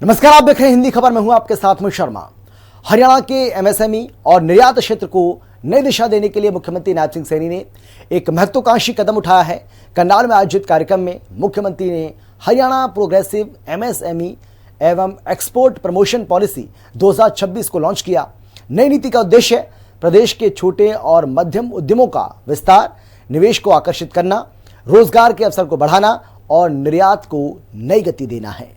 नमस्कार, आप देख रहे हैं हिंदी खबर। मैं हूं आपके साथ में शर्मा। हरियाणा के एमएसएमई और निर्यात क्षेत्र को नई दिशा देने के लिए मुख्यमंत्री नायब सिंह सैनी ने एक महत्वाकांक्षी कदम उठाया है। करनाल में आयोजित कार्यक्रम में मुख्यमंत्री ने हरियाणा प्रोग्रेसिव एमएसएमई एवं एक्सपोर्ट प्रमोशन पॉलिसी 2026 को लॉन्च किया। नई नीति का उद्देश्य प्रदेश के छोटे और मध्यम उद्यमों का विस्तार, निवेश को आकर्षित करना, रोजगार के अवसर को बढ़ाना और निर्यात को नई गति देना है।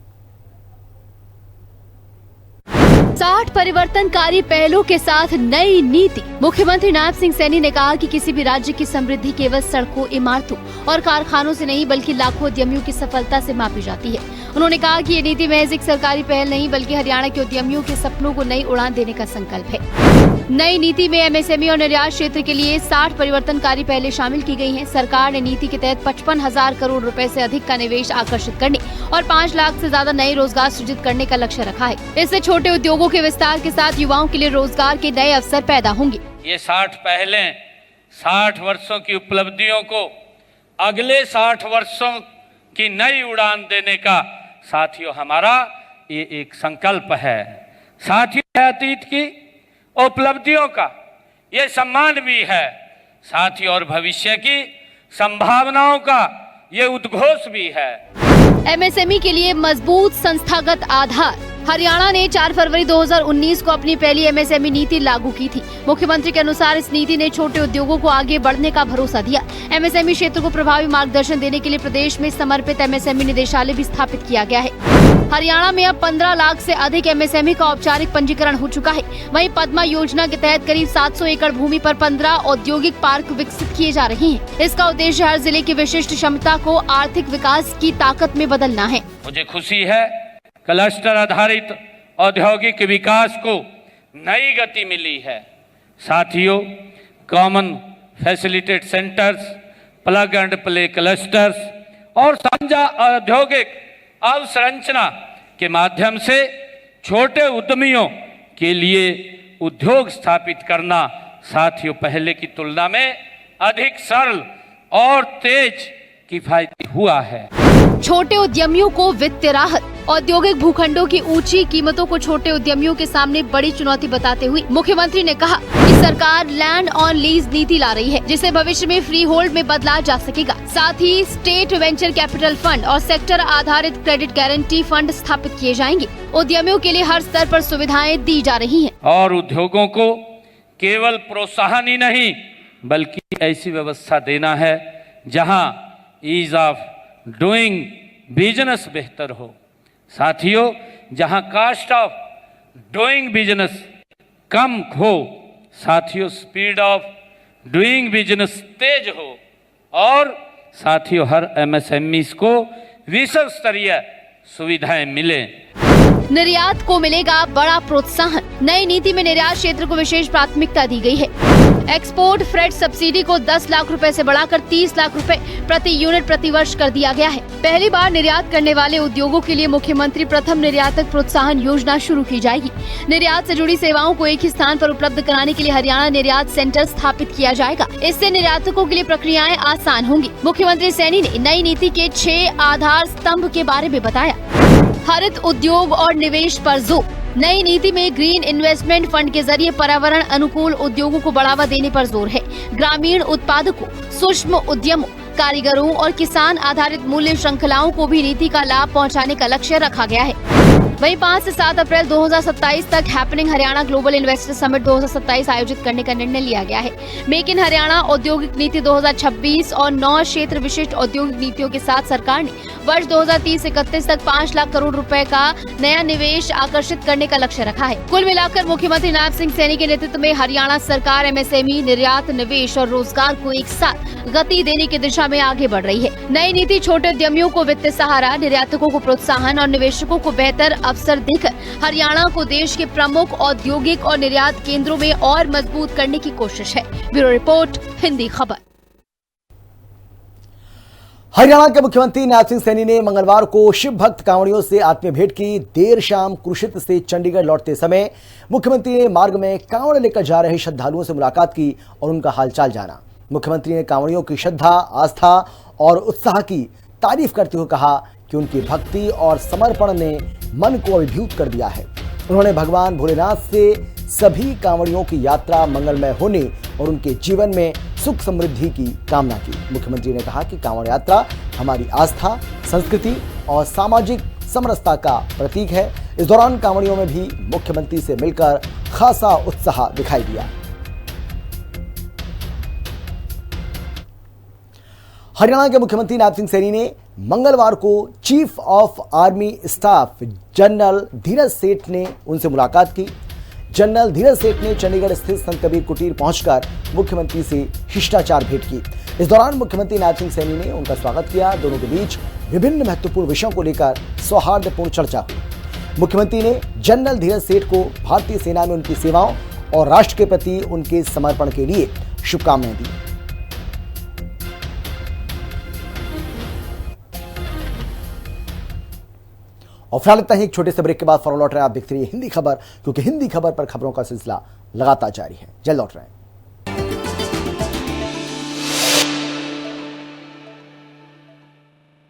60 परिवर्तनकारी पहलों के साथ नई नीति। मुख्यमंत्री नायब सिंह सैनी ने कहा कि किसी भी राज्य की समृद्धि केवल सड़कों, इमारतों और कारखानों से नहीं बल्कि लाखों उद्यमियों की सफलता से मापी जाती है। उन्होंने कहा कि ये नीति महज एक सरकारी पहल नहीं बल्कि हरियाणा के उद्यमियों के सपनों को नई उड़ान देने का संकल्प है। नई नीति में एमएसएमई और निर्यात क्षेत्र के लिए 60 परिवर्तनकारी पहलें शामिल की गई हैं। सरकार ने नीति के तहत 55,000 करोड़ रुपए से अधिक का निवेश आकर्षित करने और 5 लाख से ज्यादा नए रोजगार सृजित करने का लक्ष्य रखा है। इससे छोटे उद्योगों के विस्तार के साथ युवाओं के लिए रोजगार के नए अवसर पैदा होंगे। ये 60 पहलें 60 वर्षों की उपलब्धियों को अगले 60 वर्षों की नई उड़ान देने का साथियों हमारा ये एक संकल्प है। साथियों अतीत की उपलब्धियों का ये सम्मान भी है, साथियों और भविष्य की संभावनाओं का ये उद्घोष भी है। एमएसएमई के लिए मजबूत संस्थागत आधार। हरियाणा ने 4 फरवरी 2019 को अपनी पहली एमएसएमई नीति लागू की थी। मुख्यमंत्री के अनुसार इस नीति ने छोटे उद्योगों को आगे बढ़ने का भरोसा दिया। एमएसएमई क्षेत्र को प्रभावी मार्गदर्शन देने के लिए प्रदेश में समर्पित एमएसएमई निदेशालय भी स्थापित किया गया है। हरियाणा में अब 15 लाख से अधिक एमएसएमई का औपचारिक पंजीकरण हो चुका है। वहीं पद्मा योजना के तहत करीब 700 एकड़ भूमि पर 15 औद्योगिक पार्क विकसित किए जा रहे हैं। इसका उद्देश्य हर जिले की विशिष्ट क्षमता को आर्थिक विकास की ताकत में बदलना है। मुझे खुशी है क्लस्टर आधारित औद्योगिक विकास को नई गति मिली है। साथियों, common facilitate centres, plug and play clusters और साझा औद्योगिक अवसंरचना के माध्यम से छोटे उद्यमियों के लिए उद्योग स्थापित करना साथियों पहले की तुलना में अधिक सरल और तेज किफायती हुआ है। छोटे उद्यमियों को वित्तीय राहत। औद्योगिक भूखंडों की ऊंची कीमतों को छोटे उद्यमियों के सामने बड़ी चुनौती बताते हुए मुख्यमंत्री ने कहा कि सरकार लैंड ऑन लीज नीति ला रही है, जिसे भविष्य में फ्री होल्ड में बदला जा सकेगा। साथ ही स्टेट वेंचर कैपिटल फंड और सेक्टर आधारित क्रेडिट गारंटी फंड स्थापित किए जाएंगे। उद्यमियों के लिए हर स्तर पर सुविधाएं दी जा रही है। और उद्योगों को केवल प्रोत्साहन ही नहीं बल्कि ऐसी व्यवस्था देना है जहाँ ईज ऑफ डूइंग बिजनेस बेहतर हो। साथियों, जहां कॉस्ट ऑफ डूइंग बिजनेस कम हो, साथियों स्पीड ऑफ डूइंग बिजनेस तेज हो और साथियों हर एमएसएमई को विश्व स्तरीय सुविधाएं मिले। निर्यात को मिलेगा बड़ा प्रोत्साहन। नई नीति में निर्यात क्षेत्र को विशेष प्राथमिकता दी गई है। एक्सपोर्ट फ्रेट सब्सिडी को 10 लाख रुपए से बढ़ाकर 30 लाख रुपए प्रति यूनिट प्रति वर्ष कर दिया गया है। पहली बार निर्यात करने वाले उद्योगों के लिए मुख्यमंत्री प्रथम निर्यातक प्रोत्साहन योजना शुरू की जाएगी। निर्यात से जुड़ी सेवाओं को एक ही स्थान पर उपलब्ध कराने के लिए हरियाणा निर्यात सेंटर स्थापित किया जाएगा। इससे निर्यातकों के लिए प्रक्रियाएं आसान होंगी। मुख्यमंत्री सैनी ने नई नीति के 6 आधार स्तंभ के बारे में बताया। हरित उद्योग और निवेश पर जोर। नई नीति में ग्रीन इन्वेस्टमेंट फंड के जरिए पर्यावरण अनुकूल उद्योगों को बढ़ावा देने पर जोर है। ग्रामीण उत्पादकों, सूक्ष्म उद्यमों, कारीगरों और किसान आधारित मूल्य श्रृंखलाओं को भी नीति का लाभ पहुंचाने का लक्ष्य रखा गया है। वहीं 5 से 7 अप्रैल 2027 तक happening Haryana global investor summit 2027 आयोजित करने का निर्णय लिया गया है। मेक इन हरियाणा औद्योगिक नीति 2026 और 9 क्षेत्र विशिष्ट औद्योगिक नीतियों के साथ सरकार ने वर्ष 2030-31 तक 5 लाख करोड़ रुपए का नया निवेश आकर्षित करने का लक्ष्य रखा है। कुल मिलाकर मुख्यमंत्री नायब सिंह सैनी के नेतृत्व में हरियाणा सरकार एमएसएमई, निर्यात, निवेश और रोजगार को एक साथ गति देने की दिशा में आगे बढ़ रही है। नई नीति छोटे उद्यमियों को वित्तीय सहारा, निर्यातकों को प्रोत्साहन और निवेशकों को बेहतर अवसर देकर हरियाणा को देश के प्रमुख औद्योगिक और निर्यात केंद्रों में और मजबूत करने की कोशिश है। ब्यूरो रिपोर्ट, हिंदी खबर। हरियाणा के मुख्यमंत्री नायब सिंह सैनी ने मंगलवार को शिव भक्त कांवड़ियों से आत्मीय भेंट की। देर शाम कुरुक्षेत्र से चंडीगढ़ लौटते समय मुख्यमंत्री ने मार्ग में कांवड़ लेकर जा रहे श्रद्धालुओं से मुलाकात की और उनका हालचाल जाना। मुख्यमंत्री ने कांवड़ियों की श्रद्धा, आस्था और उत्साह की तारीफ करते हुए कहा कि उनकी भक्ति और समर्पण ने मन को अभिभूत कर दिया है। उन्होंने भगवान भोलेनाथ से सभी कांवड़ियों की यात्रा मंगलमय होने और उनके जीवन में सुख समृद्धि की कामना की। मुख्यमंत्री ने कहा कि कांवड़ यात्रा हमारी आस्था, संस्कृति और सामाजिक समरसता का प्रतीक है। इस दौरान कांवड़ियों में भी मुख्यमंत्री से मिलकर खासा उत्साह दिखाई दिया। हरियाणा के मुख्यमंत्री नायब सिंह सैनी ने मंगलवार को chief of army staff general Dheeraj Seth ने उनसे मुलाकात की। जनरल धीरज सेठ ने चंडीगढ़ स्थित संत कबीर कुटीर पहुंचकर मुख्यमंत्री से शिष्टाचार भेंट की। इस दौरान मुख्यमंत्री नायब सिंह सैनी ने उनका स्वागत किया। दोनों के बीच विभिन्न महत्वपूर्ण विषयों को लेकर सौहार्दपूर्ण चर्चा हुई। मुख्यमंत्री ने जनरल धीरज सेठ को भारतीय सेना में उनकी सेवाओं और राष्ट्र के प्रति उनके समर्पण के लिए शुभकामनाएं दी। और फिलहाल इतना ही। एक छोटे से ब्रेक के बाद फौरन लौट रहे हैं। आप देखते रहिए हिंदी खबर, क्योंकि हिंदी खबर पर खबरों का सिलसिला लगातार जारी है। जल्द लौट रहे हैं।